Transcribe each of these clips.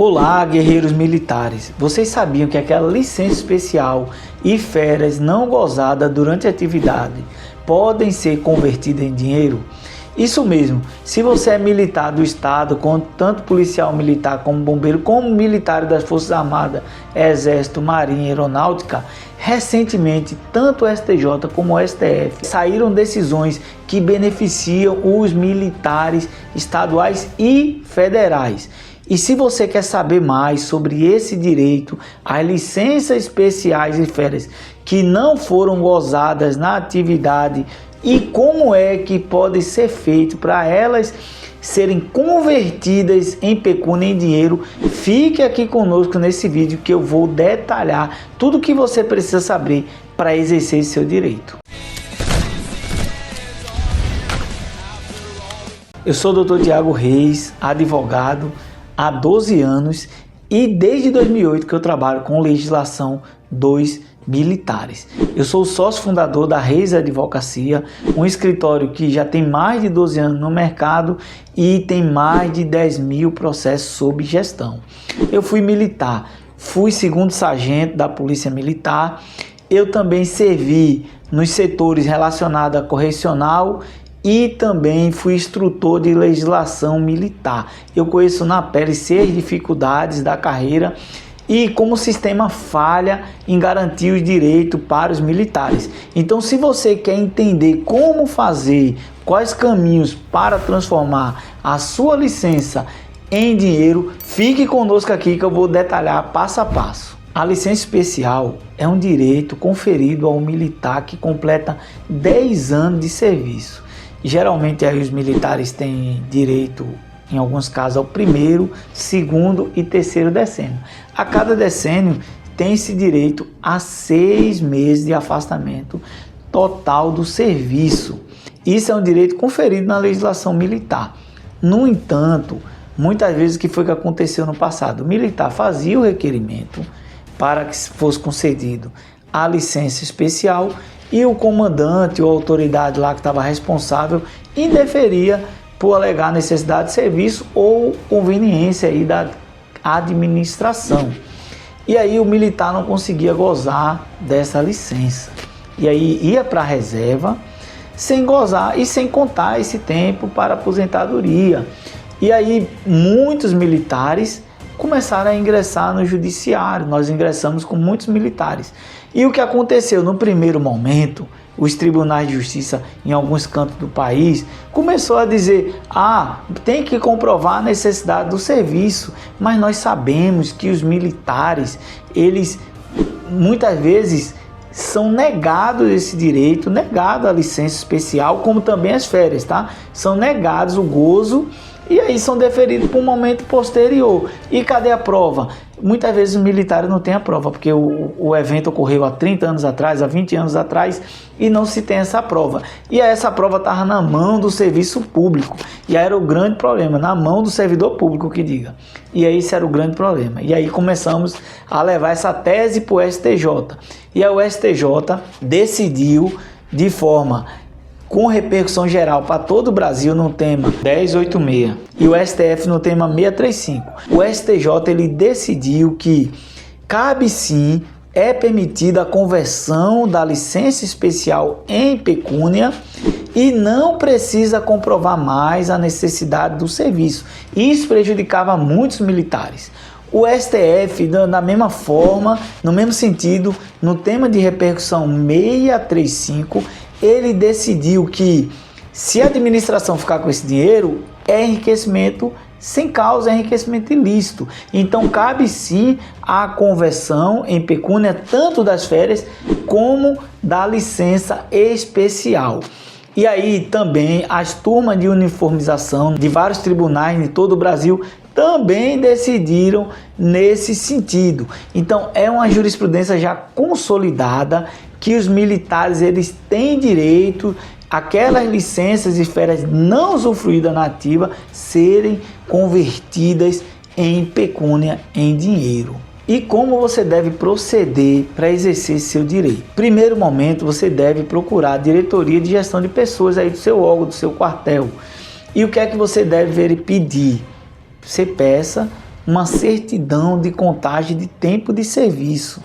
Olá, guerreiros militares! Vocês sabiam que aquela licença especial e férias não gozadas durante a atividade podem ser convertidas em dinheiro? Isso mesmo, se você é militar do estado, tanto policial militar como bombeiro, como militar das Forças Armadas, Exército, Marinha e Aeronáutica, recentemente tanto o STJ como o STF saíram decisões que beneficiam os militares estaduais e federais. E se você quer saber mais sobre esse direito, as licenças especiais e férias que não foram gozadas na atividade e como é que pode ser feito para elas serem convertidas em pecúnia, em dinheiro, fique aqui conosco nesse vídeo que eu vou detalhar tudo o que você precisa saber para exercer seu direito. Eu sou o Dr. Tiago Reis, advogado há 12 anos e desde 2008 que eu trabalho com legislação dos militares. Eu sou o sócio fundador da Reis Advocacia, um escritório que já tem mais de 12 anos no mercado e tem mais de 10 mil processos sob gestão. Eu fui militar, fui segundo sargento da Polícia Militar, eu também servi nos setores relacionados a correcional e também fui instrutor de legislação militar. Eu conheço na pele as dificuldades da carreira e como o sistema falha em garantir os direitos para os militares. Então, se você quer entender como fazer, quais caminhos para transformar a sua licença em dinheiro, fique conosco aqui que eu vou detalhar passo a passo. A licença especial é um direito conferido ao militar que completa 10 anos de serviço. Geralmente aí os militares têm direito, em alguns casos, ao primeiro, segundo e terceiro decênio. A cada decênio tem esse direito a 6 meses de afastamento total do serviço. Isso é um direito conferido na legislação militar. No entanto, muitas vezes o que foi que aconteceu no passado? O militar fazia o requerimento para que fosse concedido a licença especial e o comandante ou autoridade lá que estava responsável indeferia por alegar necessidade de serviço ou conveniência aí da administração. E aí o militar não conseguia gozar dessa licença. E aí ia para a reserva sem gozar e sem contar esse tempo para aposentadoria. E aí muitos militares começaram a ingressar no judiciário. Nós ingressamos com muitos militares. E o que aconteceu no primeiro momento, os tribunais de justiça em alguns cantos do país começou a dizer: tem que comprovar a necessidade do serviço, mas nós sabemos que os militares, eles muitas vezes são negados esse direito, negado a licença especial, como também as férias, tá? São negados o gozo e aí são deferidos para um momento posterior. E cadê a prova? Muitas vezes os militares não têm a prova, porque o evento ocorreu há 30 anos atrás, há 20 anos atrás, e não se tem essa prova. E aí essa prova estava na mão do serviço público. E aí era o grande problema, na mão do servidor público que diga. E aí esse era o grande problema. E aí começamos a levar essa tese para o STJ. E aí o STJ decidiu de forma com repercussão geral para todo o Brasil no tema 1086 e o STF no tema 635. O STJ ele decidiu que cabe sim, é permitida a conversão da licença especial em pecúnia e não precisa comprovar mais a necessidade do serviço. Isso prejudicava muitos militares. O STF, da mesma forma, no mesmo sentido, no tema de repercussão 635, ele decidiu que se a administração ficar com esse dinheiro, é enriquecimento sem causa, é enriquecimento ilícito. Então cabe sim a conversão em pecúnia tanto das férias como da licença especial. E aí também as turmas de uniformização de vários tribunais de todo o Brasil também decidiram nesse sentido. Então é uma jurisprudência já consolidada que os militares eles têm direito aquelas licenças e férias não usufruídas na ativa serem convertidas em pecúnia, em dinheiro. E como você deve proceder para exercer seu direito? Primeiro momento, você deve procurar a diretoria de gestão de pessoas aí do seu órgão, do seu quartel. E o que é que você deve pedir? Você peça uma certidão de contagem de tempo de serviço.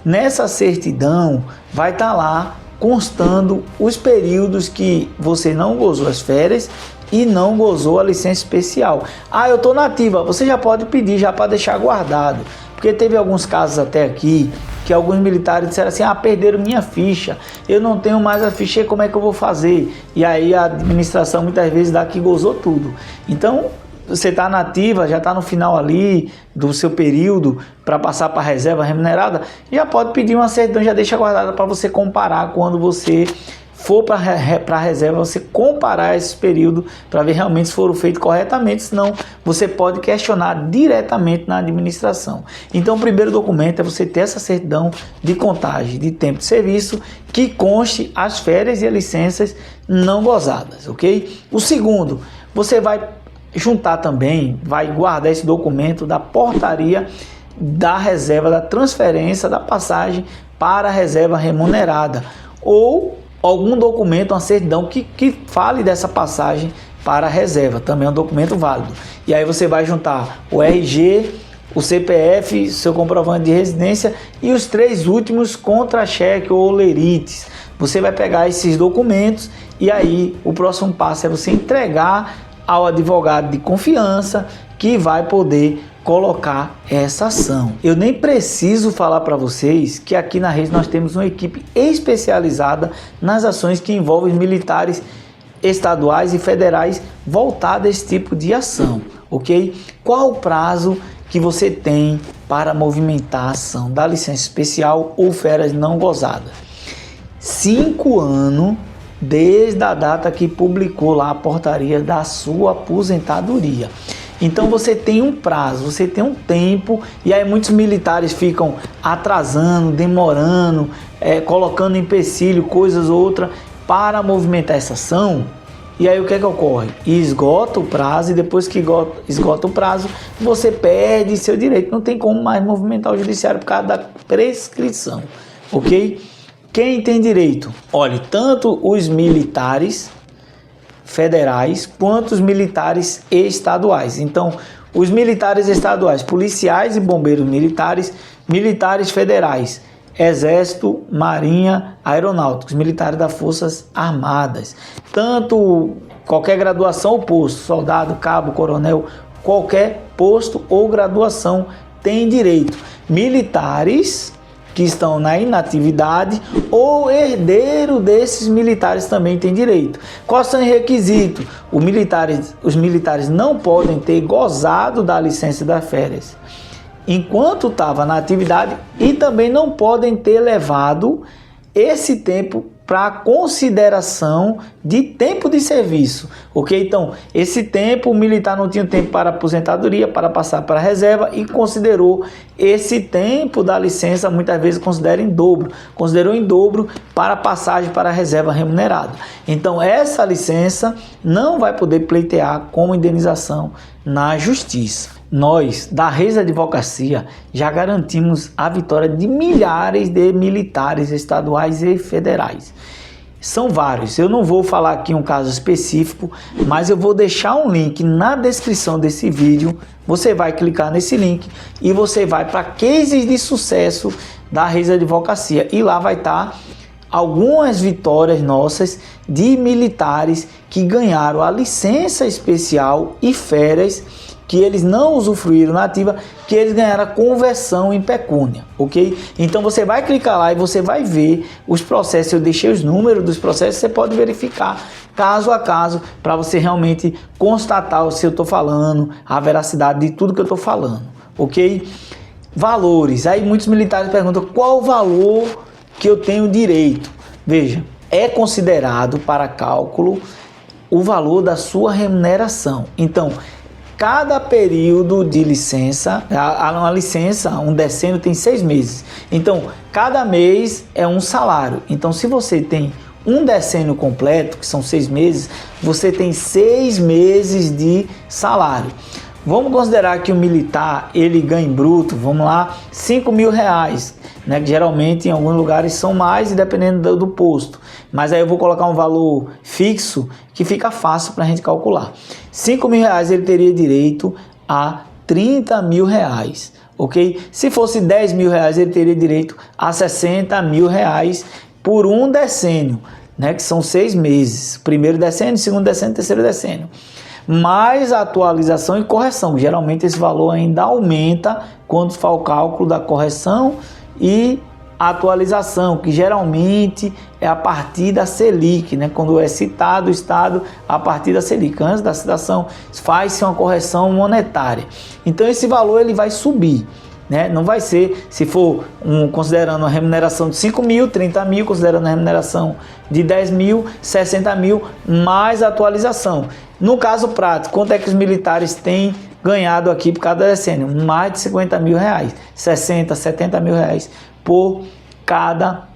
Nessa certidão vai estar lá constando os períodos que você não gozou as férias e não gozou a licença especial. Ah, eu estou na ativa, você já pode pedir já para deixar guardado, porque teve alguns casos até aqui que alguns militares disseram assim, perderam minha ficha, eu não tenho mais a ficha, como é que eu vou fazer? E aí a administração muitas vezes dá que gozou tudo. Então, você está na ativa, já está no final ali do seu período para passar para a reserva remunerada, já pode pedir uma certidão, já deixa guardada para você comparar quando você for para a reserva, você comparar esse período para ver realmente se foram feitos corretamente, senão você pode questionar diretamente na administração. Então o primeiro documento é você ter essa certidão de contagem de tempo de serviço que conste as férias e as licenças não gozadas, ok? O segundo, você vai juntar também, vai guardar esse documento da portaria da reserva, da transferência da passagem para a reserva remunerada, ou algum documento, uma certidão que fale dessa passagem para a reserva, também é um documento válido. E aí você vai juntar o RG, o CPF, seu comprovante de residência e os 3 últimos contra-cheque ou lerites. Você vai pegar esses documentos e aí o próximo passo é você entregar ao advogado de confiança que vai poder colocar essa ação. Eu nem preciso falar para vocês que aqui na Reis nós temos uma equipe especializada nas ações que envolvem militares estaduais e federais voltada a esse tipo de ação, ok? Qual o prazo que você tem para movimentar a ação da licença especial ou férias não gozadas? 5 anos desde a data que publicou lá a portaria da sua aposentadoria. Então você tem um prazo, você tem um tempo, e aí muitos militares ficam atrasando, demorando, colocando empecilho, coisas ou outra, para movimentar essa ação. E aí o que é que ocorre? Esgota o prazo, e depois que esgota o prazo, você perde seu direito. Não tem como mais movimentar o judiciário por causa da prescrição, ok? Quem tem direito? Olha, tanto os militares federais quanto os militares estaduais. Então, os militares estaduais, policiais e bombeiros militares, militares federais, Exército, Marinha, Aeronáutica, os militares das Forças Armadas. Tanto qualquer graduação ou posto, soldado, cabo, coronel, qualquer posto ou graduação tem direito. Militares que estão na inatividade ou herdeiro desses militares também tem direito. Quais são os requisitos? Os militares não podem ter gozado da licença das férias enquanto estava na atividade e também não podem ter levado esse tempo para consideração de tempo de serviço, ok? Então, esse tempo, o militar não tinha tempo para aposentadoria, para passar para a reserva e considerou esse tempo da licença, muitas vezes considerou em dobro para a passagem para a reserva remunerada. Então, essa licença não vai poder pleitear como indenização na justiça. Nós, da Reis Advocacia, já garantimos a vitória de milhares de militares estaduais e federais. São vários, eu não vou falar aqui um caso específico, mas eu vou deixar um link na descrição desse vídeo. Você vai clicar nesse link e você vai para cases de sucesso da Reis Advocacia. E lá vai estar algumas vitórias nossas de militares que ganharam a licença especial e férias que eles não usufruíram na ativa, que eles ganharam a conversão em pecúnia, ok? Então você vai clicar lá e você vai ver os processos. Eu deixei os números dos processos, você pode verificar caso a caso para você realmente constatar se eu estou falando, a veracidade de tudo que eu estou falando, ok? Valores. Aí muitos militares perguntam qual o valor que eu tenho direito. Veja, é considerado para cálculo o valor da sua remuneração. Então, cada período de licença, uma licença, um decênio tem 6 meses. Então, cada mês é um salário. Então, se você tem um decênio completo, que são 6 meses, você tem 6 meses de salário. Vamos considerar que o militar, ele ganha em bruto, vamos lá, R$5.000, né? Que geralmente em alguns lugares são mais, dependendo do posto. Mas aí eu vou colocar um valor fixo que fica fácil para a gente calcular. R$5.000 ele teria direito a 30 mil reais, ok? Se fosse 10 mil reais, ele teria direito a 60 mil reais por um decênio, né? Que são 6 meses, primeiro decênio, segundo decênio, terceiro decênio. Mais a atualização e correção, geralmente esse valor ainda aumenta quando faz o cálculo da correção e atualização, que geralmente é a partir da Selic, né? Quando é citado o Estado a partir da Selic, antes da citação faz-se uma correção monetária. Então esse valor ele vai subir, né? Não vai ser, se for considerando a remuneração de 5 mil, 30 mil, considerando a remuneração de 10 mil, 60 mil, mais atualização. No caso prático, quanto é que os militares têm ganhado aqui por cada decênio? Mais de 50 mil reais, 60, 70 mil reais por cada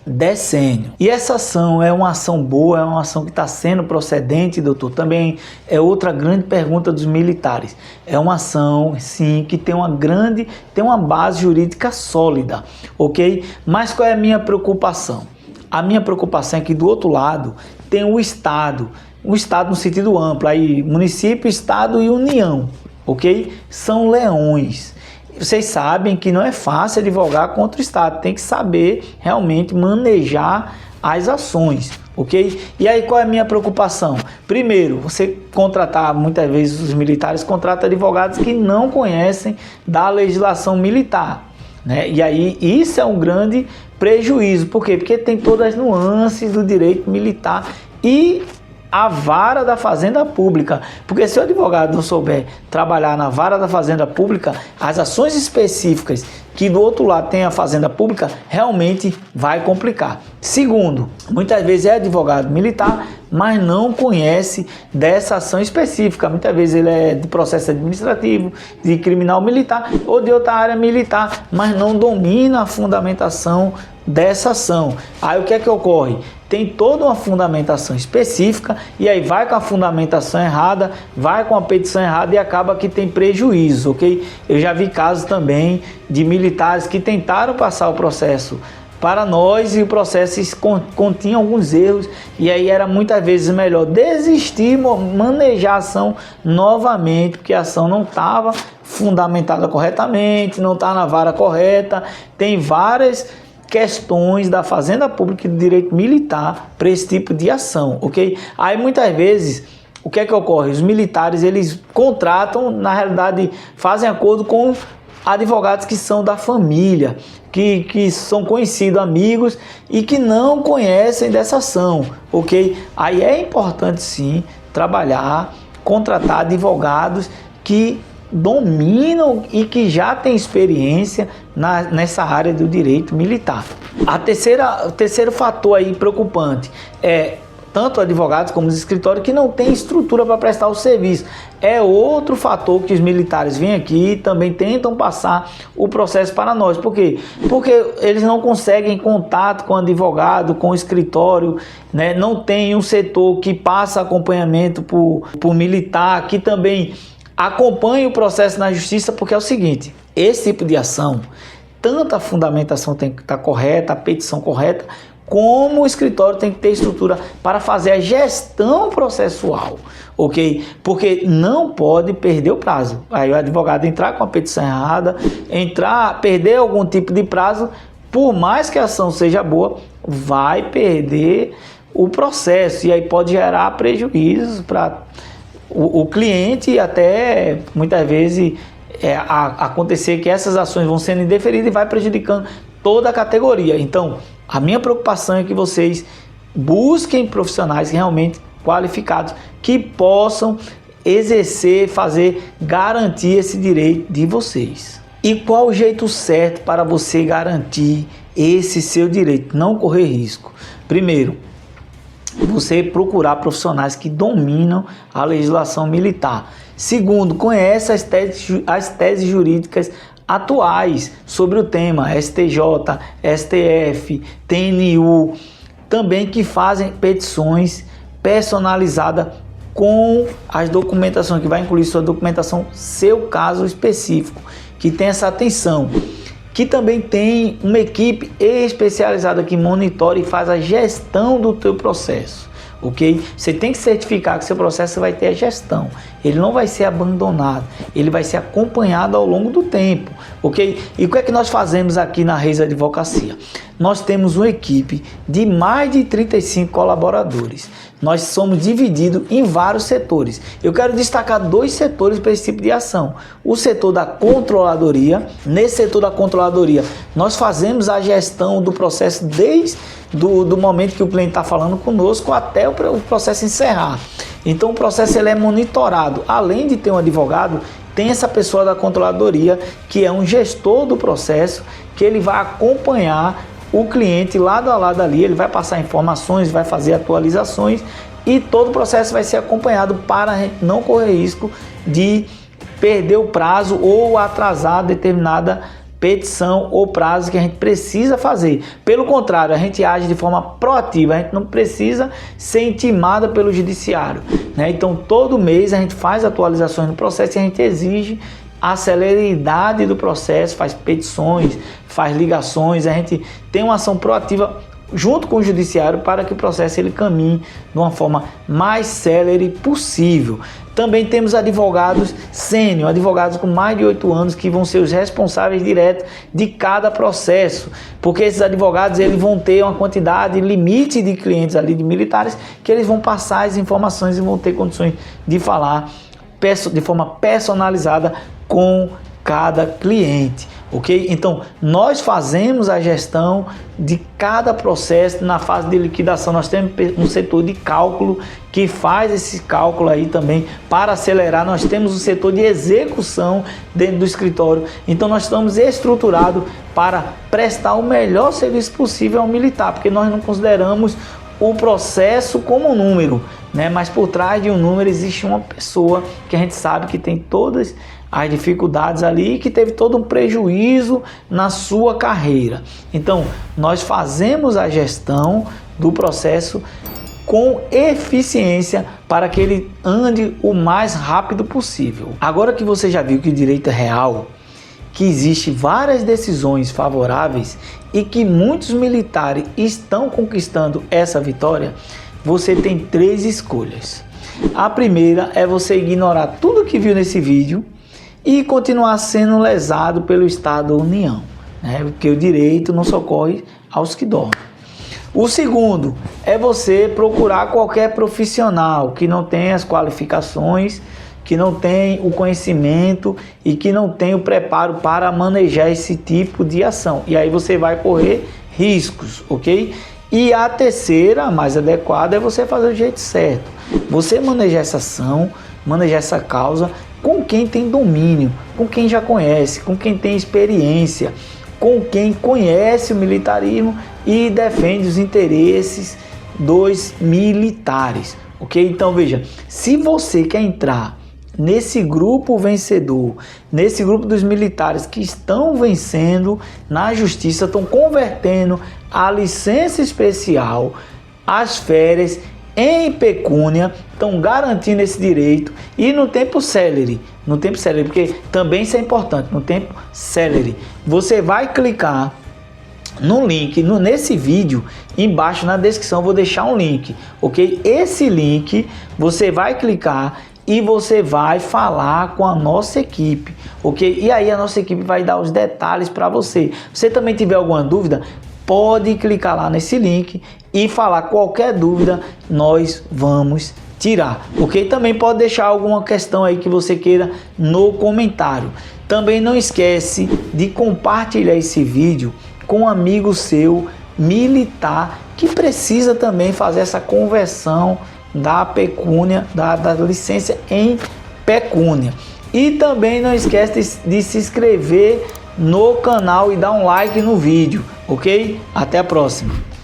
decênio. E essa ação é uma ação boa, é uma ação que está sendo procedente, doutor? Também é outra grande pergunta dos militares. É uma ação, sim, que tem uma base jurídica sólida, ok? Mas qual é a minha preocupação? A minha preocupação é que do outro lado tem o Estado no sentido amplo, aí município, Estado e União, ok? São leões. Vocês sabem que não é fácil advogar contra o Estado, tem que saber realmente manejar as ações, ok? E aí qual é a minha preocupação? Primeiro, você contratar, muitas vezes os militares contratam advogados que não conhecem da legislação militar, né? E aí isso é um grande prejuízo, por quê? Porque tem todas as nuances do direito militar e a vara da Fazenda Pública, porque se o advogado não souber trabalhar na vara da Fazenda Pública, as ações específicas que do outro lado tem a Fazenda Pública, realmente vai complicar. Segundo, muitas vezes é advogado militar, mas não conhece dessa ação específica. Muitas vezes ele é de processo administrativo, de criminal militar ou de outra área militar, mas não domina a fundamentação dessa ação. Aí o que é que ocorre? Tem toda uma fundamentação específica e aí vai com a fundamentação errada, vai com a petição errada e acaba que tem prejuízo, ok? Eu já vi casos também de militares que tentaram passar o processo para nós e o processo continha alguns erros e aí era muitas vezes melhor desistir, manejar a ação novamente, porque a ação não estava fundamentada corretamente, não está na vara correta, tem várias questões da Fazenda Pública e do direito militar para esse tipo de ação, ok? Aí muitas vezes, o que é que ocorre? Os militares, eles contratam, na realidade, fazem acordo com advogados que são da família, que são conhecidos, amigos e que não conhecem dessa ação, ok? Aí é importante sim trabalhar, contratar advogados que dominam e que já têm experiência nessa área do direito militar. O terceiro fator aí preocupante é tanto advogados como os escritórios que não têm estrutura para prestar o serviço. É outro fator que os militares vêm aqui e também tentam passar o processo para nós. Por quê? Porque eles não conseguem contato com o advogado, com o escritório, né? Não tem um setor que passa acompanhamento por militar, que também acompanhe o processo na justiça, porque é o seguinte, esse tipo de ação, tanto a fundamentação tem que estar correta, a petição correta, como o escritório tem que ter estrutura para fazer a gestão processual, ok? Porque não pode perder o prazo. Aí o advogado entrar com a petição errada, perder algum tipo de prazo, por mais que a ação seja boa, vai perder o processo e aí pode gerar prejuízos para o cliente e até muitas vezes acontecer que essas ações vão sendo indeferidas e vai prejudicando toda a categoria. Então, a minha preocupação é que vocês busquem profissionais realmente qualificados que possam exercer, garantir esse direito de vocês. E qual o jeito certo para você garantir esse seu direito, não correr risco? Primeiro, você procurar profissionais que dominam a legislação militar. Segundo, conhece as teses jurídicas atuais sobre o tema, STJ, STF, TNU, também que fazem petições personalizadas com as documentações, que vai incluir sua documentação, seu caso específico, que tem essa atenção. Que também tem uma equipe especializada que monitora e faz a gestão do teu processo, ok? Você tem que certificar que seu processo vai ter a gestão. ele não vai ser abandonado, ele vai ser acompanhado ao longo do tempo, ok? E o que é que nós fazemos aqui na Reis Advocacia? Nós temos uma equipe de mais de 35 colaboradores. Nós somos divididos em vários setores. Eu quero destacar 2 setores para esse tipo de ação. O setor da controladoria. Nesse setor da controladoria, nós fazemos a gestão do processo desde do momento que o cliente está falando conosco até o processo encerrar. Então o processo ele é monitorado. Além de ter um advogado, tem essa pessoa da controladoria que é um gestor do processo, que ele vai acompanhar o cliente lado a lado ali, ele vai passar informações, vai fazer atualizações e todo o processo vai ser acompanhado para a gente não correr risco de perder o prazo ou atrasar determinada petição ou prazo que a gente precisa fazer. Pelo contrário, a gente age de forma proativa, a gente não precisa ser intimada pelo judiciário, né? Então todo mês a gente faz atualizações no processo e a gente exige a celeridade do processo, faz petições, faz ligações, a gente tem uma ação proativa junto com o judiciário para que o processo ele caminhe de uma forma mais célere possível. Também temos advogados sênior, advogados com mais de 8 anos que vão ser os responsáveis diretos de cada processo, porque esses advogados eles vão ter uma quantidade limite de clientes ali, de militares, que eles vão passar as informações e vão ter condições de falar de forma personalizada com cada cliente, ok? Então, nós fazemos a gestão de cada processo. Na fase de liquidação, nós temos um setor de cálculo que faz esse cálculo aí também para acelerar. Nós temos um setor de execução dentro do escritório. Então, nós estamos estruturados para prestar o melhor serviço possível ao militar, porque nós não consideramos o processo como um número, né? Mas por trás de um número existe uma pessoa que a gente sabe que tem todas as dificuldades ali e que teve todo um prejuízo na sua carreira. Então, nós fazemos a gestão do processo com eficiência para que ele ande o mais rápido possível. Agora que você já viu que o direito é real, que existe várias decisões favoráveis e que muitos militares estão conquistando essa vitória, você tem 3 escolhas. A primeira é você ignorar tudo que viu nesse vídeo e continuar sendo lesado pelo Estado ou União, né? Porque o direito não socorre aos que dormem. O segundo é você procurar qualquer profissional que não tenha as qualificações, que não tem o conhecimento e que não tem o preparo para manejar esse tipo de ação. E aí você vai correr riscos, ok? E a terceira, a mais adequada, é você fazer do jeito certo. Você manejar essa ação, manejar essa causa com quem tem domínio, com quem já conhece, com quem tem experiência, com quem conhece o militarismo e defende os interesses dos militares, ok? Então veja, se você quer entrar nesse grupo vencedor, nesse grupo dos militares que estão vencendo na justiça, estão convertendo a licença especial, as férias em pecúnia, estão garantindo esse direito e no tempo célere, porque também isso é importante, no tempo célere, você vai clicar no link, nesse vídeo, embaixo na descrição eu vou deixar um link, ok? Esse link você vai clicar e você vai falar com a nossa equipe, ok? E aí a nossa equipe vai dar os detalhes para você. Se você também tiver alguma dúvida, pode clicar lá nesse link e falar qualquer dúvida, nós vamos tirar, ok? Também pode deixar alguma questão aí que você queira no comentário. Também não esquece de compartilhar esse vídeo com um amigo seu militar que precisa também fazer essa conversão da pecúnia, da licença em pecúnia. E também não esquece de se inscrever no canal e dar um like no vídeo, ok? Até a próxima!